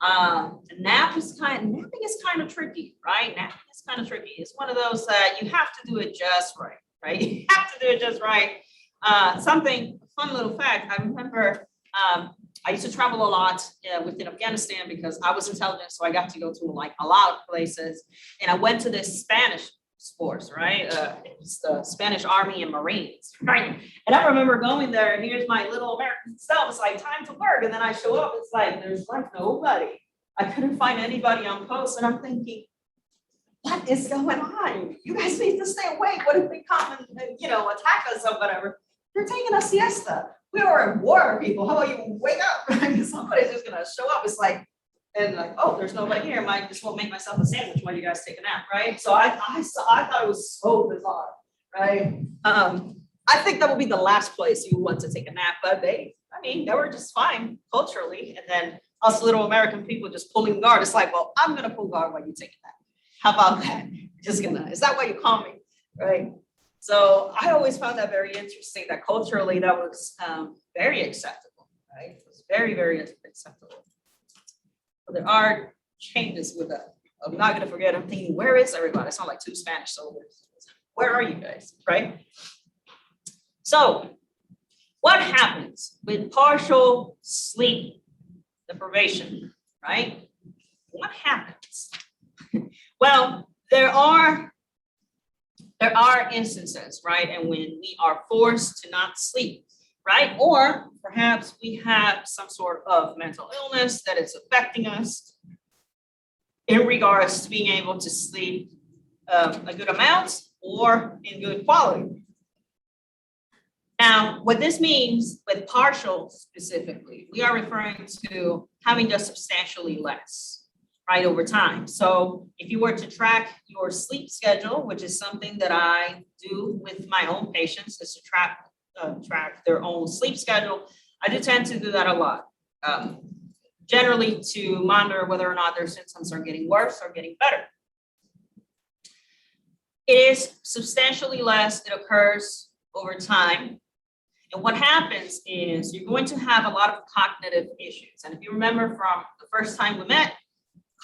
Napping is kind of tricky, right? Napping is kind of tricky. It's one of those that you have to do it just right, right? You have to do it just right. Fun little fact, I remember I used to travel a lot within Afghanistan because I was intelligent, so I got to go to like a lot of places. And I went to this Spanish force, right? It was the Spanish Army and Marines, right? And I remember going there, and here's my little American self. It's like time to work, and then I show up. It's like there's like nobody. I couldn't find anybody on post, and I'm thinking, what is going on? You guys need to stay awake. What if they come and attack us or whatever? They're taking a siesta. We are at war, people. How about you wake up? Somebody's just gonna show up. It's like. And like, oh, there's nobody here. Might just won't make myself a sandwich while you guys take a nap, right? So I thought it was so bizarre, right? I think that would be the last place you want to take a nap, but they were just fine culturally. And then us little American people just pulling guard. It's like, well, I'm gonna pull guard while you take a nap. How about that? Is that why you call me, right? So I always found that very interesting. That culturally, that was very acceptable, right? It was very, very acceptable. There are changes with that. I'm not going to forget. I'm thinking, where is everybody? I sound like two Spanish soldiers. Where are you guys, right? So what happens with partial sleep deprivation, right? What happens? Well, there are instances, right? And when we are forced to not sleep, right? Or perhaps we have some sort of mental illness that is affecting us in regards to being able to sleep a good amount or in good quality. Now, what this means with partial specifically, we are referring to having just substantially less, right, over time. So if you were to track your sleep schedule, which is something that I do with my own patients, is to track their own sleep schedule. I do tend to do that a lot, generally to monitor whether or not their symptoms are getting worse or getting better. It is substantially less. It occurs over time. And what happens is you're going to have a lot of cognitive issues. And if you remember from the first time we met,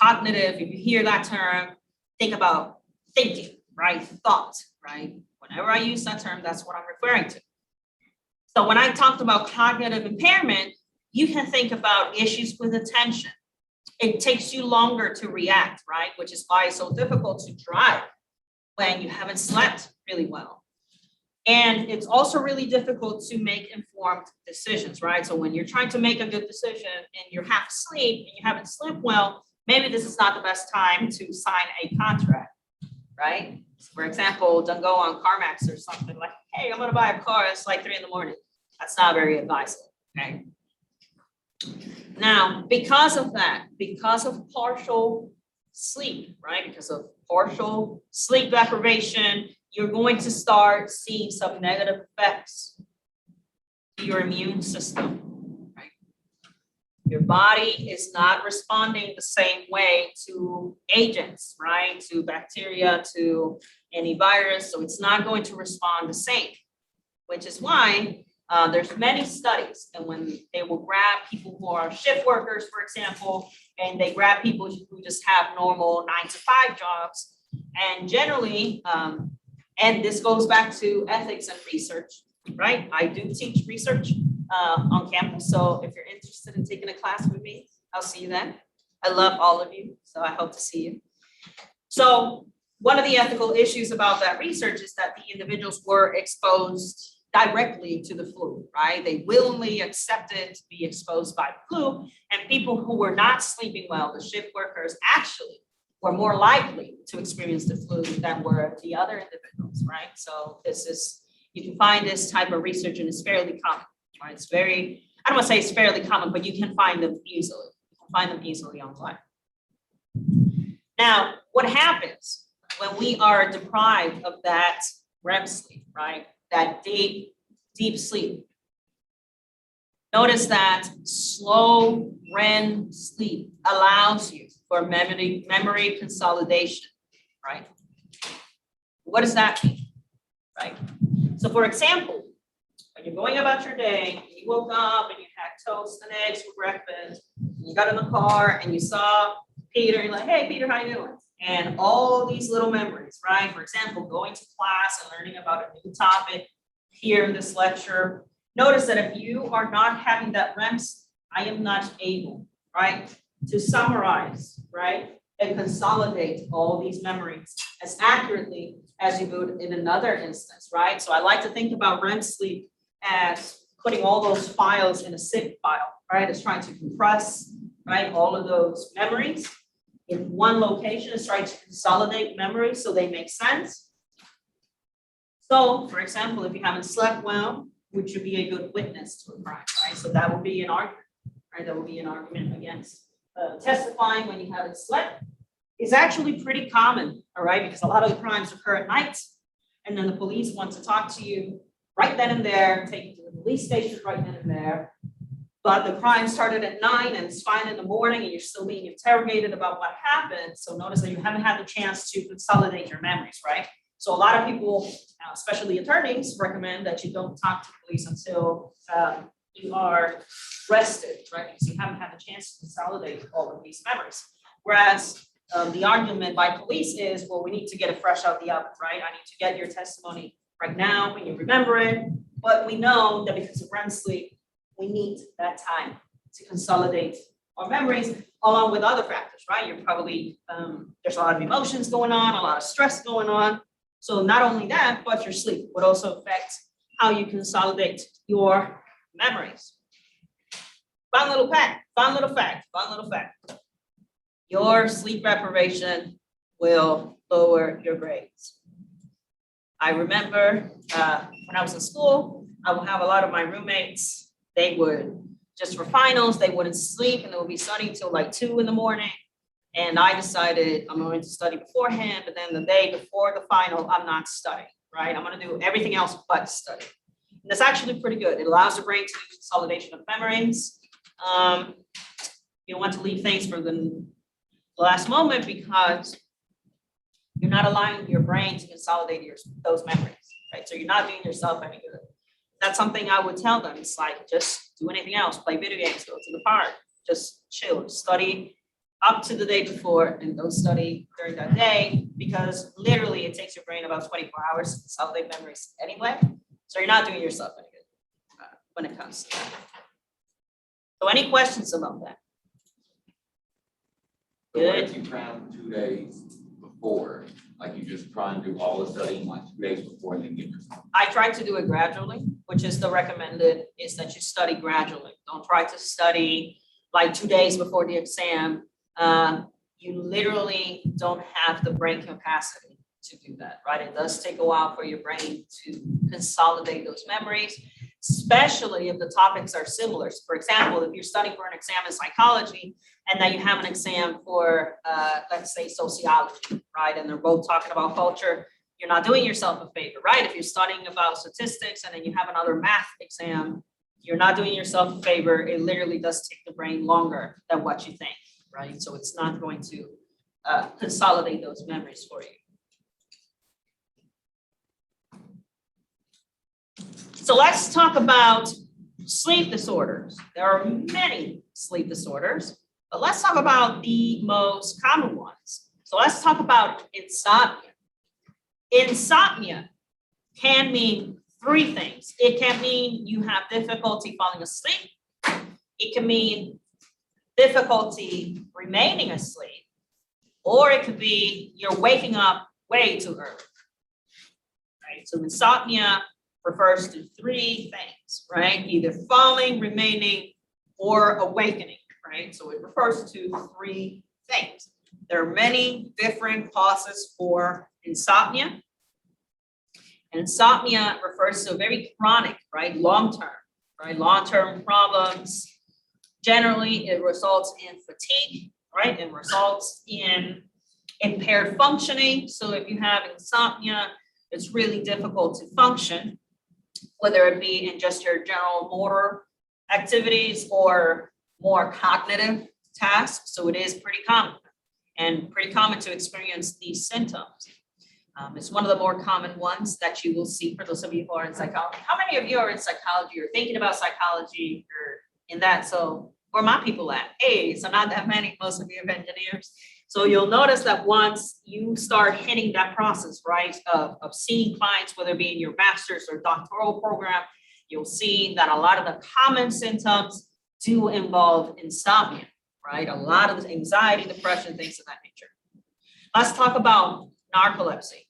cognitive, if you hear that term, think about thinking, right? Thought, right? Whenever I use that term, that's what I'm referring to. So when I talked about cognitive impairment, you can think about issues with attention. It takes you longer to react, right? Which is why it's so difficult to drive when you haven't slept really well. And it's also really difficult to make informed decisions, right? So when you're trying to make a good decision and you're half asleep and you haven't slept well, maybe this is not the best time to sign a contract, right? For example, don't go on CarMax or something like, hey, I'm gonna buy a car, it's like 3 a.m. That's not very advisable, okay? Now, because of that, because of partial sleep, right? Because of partial sleep deprivation, you're going to start seeing some negative effects to your immune system, right? Your body is not responding the same way to agents, right? To bacteria, to any virus. So it's not going to respond the same, which is why there's many studies. And when they will grab people who are shift workers, for example, and they grab people who just have normal 9-to-5 jobs, and generally, and this goes back to ethics and research, right? I do teach research on campus. So if you're interested in taking a class with me, I'll see you then. I love all of you, so I hope to see you. So one of the ethical issues about that research is that the individuals were exposed directly to the flu, right? They willingly accepted to be exposed by the flu, and people who were not sleeping well, the shift workers, actually were more likely to experience the flu than were the other individuals, right? So this is, you can find this type of research and it's fairly common, right? It's very, I don't want to say it's fairly common, but you can find them easily. You can find them easily online. Now, what happens when we are deprived of that REM sleep, right? That deep sleep. Notice that slow REM sleep allows you for memory consolidation, right? What does that mean, right? So for example, when you're going about your day, you woke up and you had toast and eggs for breakfast, you got in the car and you saw Peter, you're like, hey, Peter, how you doing? And all these little memories, right? For example, going to class and learning about a new topic here in this lecture. Notice that if you are not having that REM, I am not able, right, to summarize, right, and consolidate all these memories as accurately as you would in another instance, right? So I like to think about REM sleep as putting all those files in a zip file, right? It's trying to compress, right, all of those memories in one location. It's trying to consolidate memories so they make sense. So, for example, if you haven't slept well, which would be a good witness to a crime, right? So that would be an argument, right? That would be an argument against testifying when you haven't slept. Is actually pretty common, all right? Because a lot of the crimes occur at night, and then the police want to talk to you right then and there, take you to the police station right then and there. But the crime started at 9 and it's 5 in the morning and you're still being interrogated about what happened. So notice that you haven't had the chance to consolidate your memories, right? So a lot of people, especially attorneys, recommend that you don't talk to police until you are rested, right? Because you haven't had the chance to consolidate all of these memories. Whereas the argument by police is, well, we need to get it fresh out the oven, right? I need to get your testimony right now when you remember it. But we know that because of REM sleep, we need that time to consolidate our memories along with other factors, right? You're probably, there's a lot of emotions going on, a lot of stress going on. So not only that, but your sleep would also affect how you consolidate your memories. Fun little fact. Your sleep deprivation will lower your grades. I remember when I was in school, I would have a lot of my roommates, they would, just for finals, they wouldn't sleep and they would be studying till like 2 in the morning. And I decided I'm going to study beforehand, but then the day before the final, I'm not studying, right? I'm going to do everything else but study. And that's actually pretty good. It allows the brain to do consolidation of memories. You don't want to leave things for the last moment because you're not allowing your brain to consolidate those memories, right? So you're not doing yourself any good. That's something I would tell them. It's like, just do anything else, play video games, go to the park, just chill, study up to the day before and don't study during that day because literally it takes your brain about 24 hours to consolidate memories anyway. So you're not doing yourself any good when it comes to that. So any questions about that? So what if you cram 2 days before, like you just try and do all the studying like 2 days before and then give yourself? I try to do it gradually, which is the recommended, is that you study gradually. Don't try to study like 2 days before the exam. You literally don't have the brain capacity to do that, right? It does take a while for your brain to consolidate those memories, especially if the topics are similar. So for example, if you're studying for an exam in psychology and then you have an exam for, let's say, sociology, right? And they're both talking about culture, you're not doing yourself a favor, right? If you're studying about statistics and then you have another math exam, you're not doing yourself a favor. It literally does take the brain longer than what you think, right? So it's not going to consolidate those memories for you. So let's talk about sleep disorders. There are many sleep disorders, but let's talk about the most common ones. So let's talk about insomnia. Insomnia can mean 3 things. It can mean you have difficulty falling asleep. It can mean difficulty remaining asleep, or it could be you're waking up way too early. Right? So insomnia refers to three things, right? Either falling, remaining, or awakening, right? So it refers to three things. There are many different causes for insomnia. And insomnia refers to a very chronic, right? Long-term, right? Long-term problems. Generally, it results in fatigue, right? It results in impaired functioning. So if you have insomnia, it's really difficult to function, whether it be in just your general motor activities or more cognitive tasks. So it is pretty common to experience these symptoms. It's one of the more common ones that you will see for those of you who are in psychology. How many of you are in psychology or thinking about psychology or in that? So where are my people at? Hey, so not that many, most of you are engineers. So you'll notice that once you start hitting that process, right, of seeing clients, whether it be in your master's or doctoral program, you'll see that a lot of the common symptoms do involve insomnia, right? A lot of the anxiety, depression, things of that nature. Let's talk about narcolepsy.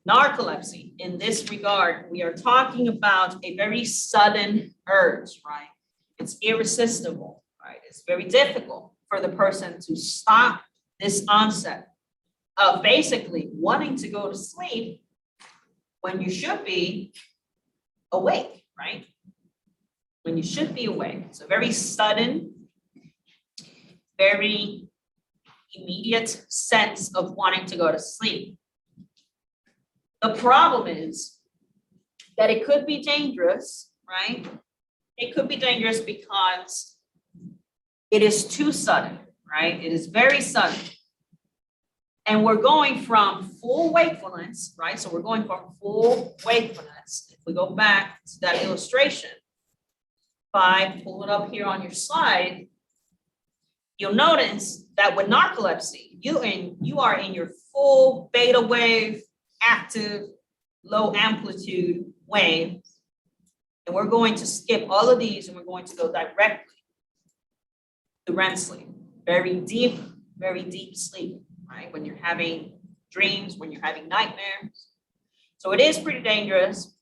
Narcolepsy, in this regard, we are talking about a very sudden urge, right? It's irresistible, right? It's very difficult for the person to stop this onset of basically wanting to go to sleep when you should be awake, right? When you should be awake. It's a very sudden, very immediate sense of wanting to go to sleep. The problem is that it could be dangerous, right? It could be dangerous because it is too sudden, right? It is very sudden. And we're going from full wakefulness, right? So we're going from full wakefulness. If we go back to that illustration, if I pull it up here on your slide, you'll notice that with narcolepsy, you are in your full beta wave, active, low amplitude wave. And we're going to skip all of these and we're going to go directly to REM sleep. Very deep sleep, right? When you're having dreams, when you're having nightmares. So it is pretty dangerous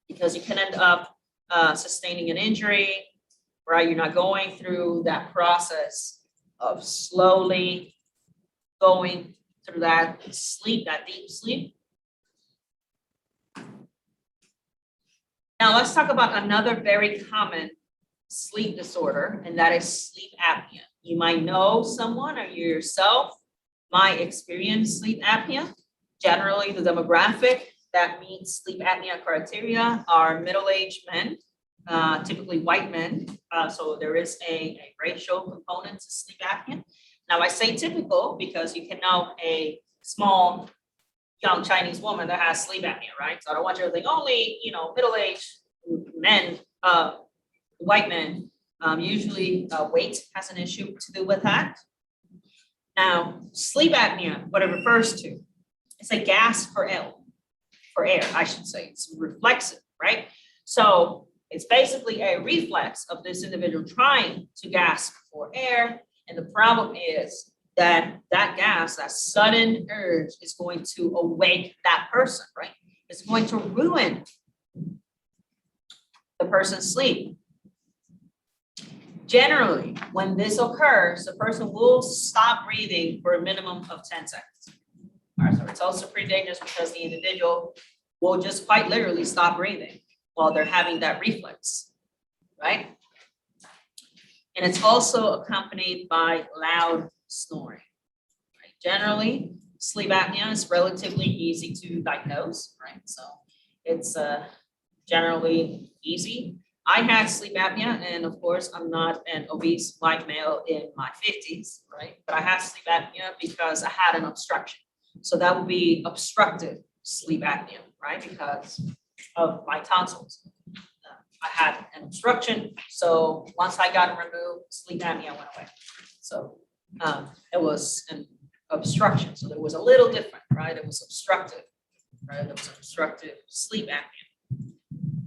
because you can end up sustaining an injury, right? You're not going through that process of slowly going through that sleep, that deep sleep. Now let's talk about another very common sleep disorder, and that is sleep apnea. You might know someone or you yourself might experience sleep apnea. Generally, the demographic that meets sleep apnea criteria are middle-aged men, typically white men. So there is a racial component to sleep apnea. Now I say typical because you can know a small young Chinese woman that has sleep apnea, right? So I don't want you to think only, middle-aged men, white men. Usually weight has an issue to do with that. Now, sleep apnea, what it refers to, it's a gasp for air, I should say. It's reflexive, right? So it's basically a reflex of this individual trying to gasp for air. And the problem is that gasp, that sudden urge is going to awake that person, right? It's going to ruin the person's sleep. Generally, when this occurs, the person will stop breathing for a minimum of 10 seconds. All right, so it's also pretty dangerous because the individual will just quite literally stop breathing while they're having that reflex, right? And it's also accompanied by loud snoring. Right? Generally, sleep apnea is relatively easy to diagnose, right? So it's generally easy. I had sleep apnea, and of course, I'm not an obese white male in my 50s, right? But I had sleep apnea because I had an obstruction. So that would be obstructive sleep apnea, right? Because of my tonsils. I had an obstruction. So once I got it removed, sleep apnea went away. So it was an obstruction. So it was a little different, right? It was obstructive, right? It was obstructive sleep apnea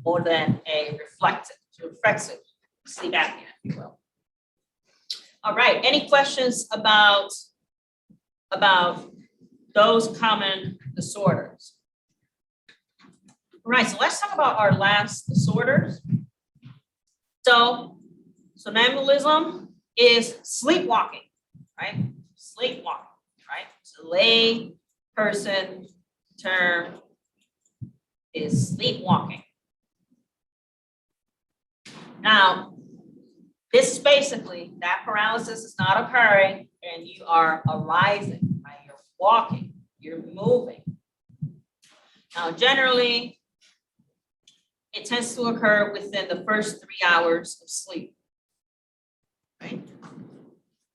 more than a reflexive sleep apnea, if you will. All right, any questions about those common disorders? All right, so let's talk about our last disorders. So somnambulism is sleepwalking, right? Sleepwalking, right? It's a lay person term is sleepwalking. Now, this is basically that paralysis is not occurring and you are arising, right? You're walking, you're moving. Now, generally, it tends to occur within the first 3 hours of sleep, right?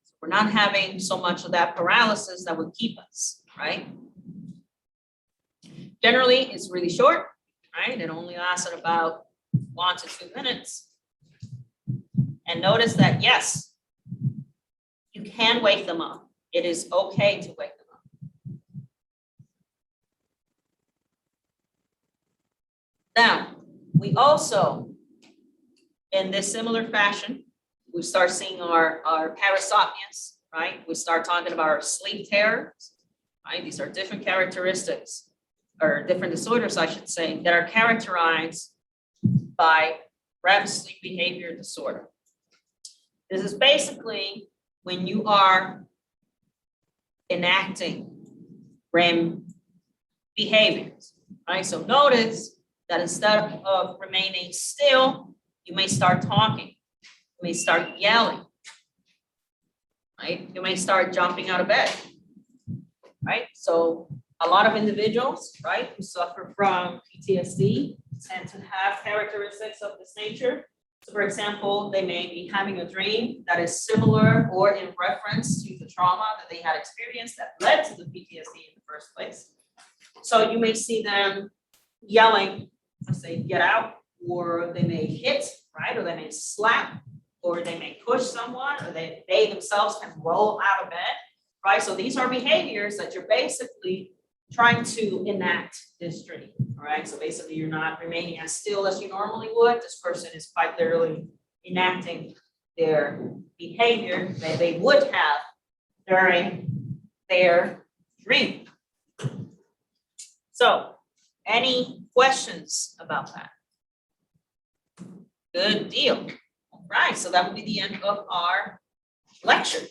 So we're not having so much of that paralysis that would keep us, right? Generally, it's really short, right? It only lasts about 1 to 2 minutes. And notice that, yes, you can wake them up. It is okay to wake them up. Now, we also, in this similar fashion, we start seeing our parasomnias, right? We start talking about our sleep terrors, right? These are different characteristics, or different disorders, I should say, that are characterized by REM sleep behavior disorder. This is basically when you are enacting REM behaviors, right? So notice that instead of remaining still, you may start talking, you may start yelling, right? You may start jumping out of bed, right? So a lot of individuals, right, who suffer from PTSD tend to have characteristics of this nature. So for example, they may be having a dream that is similar or in reference to the trauma that they had experienced that led to the PTSD in the first place. So you may see them yelling, let's say, get out, or they may hit, right? Or they may slap, or they may push someone, or they themselves can roll out of bed, right? So these are behaviors that you're basically trying to enact this dream, all right? So basically you're not remaining as still as you normally would. This person is quite literally enacting their behavior that they would have during their dream. So any questions about that? Good deal. All right, so that will be the end of our lecture.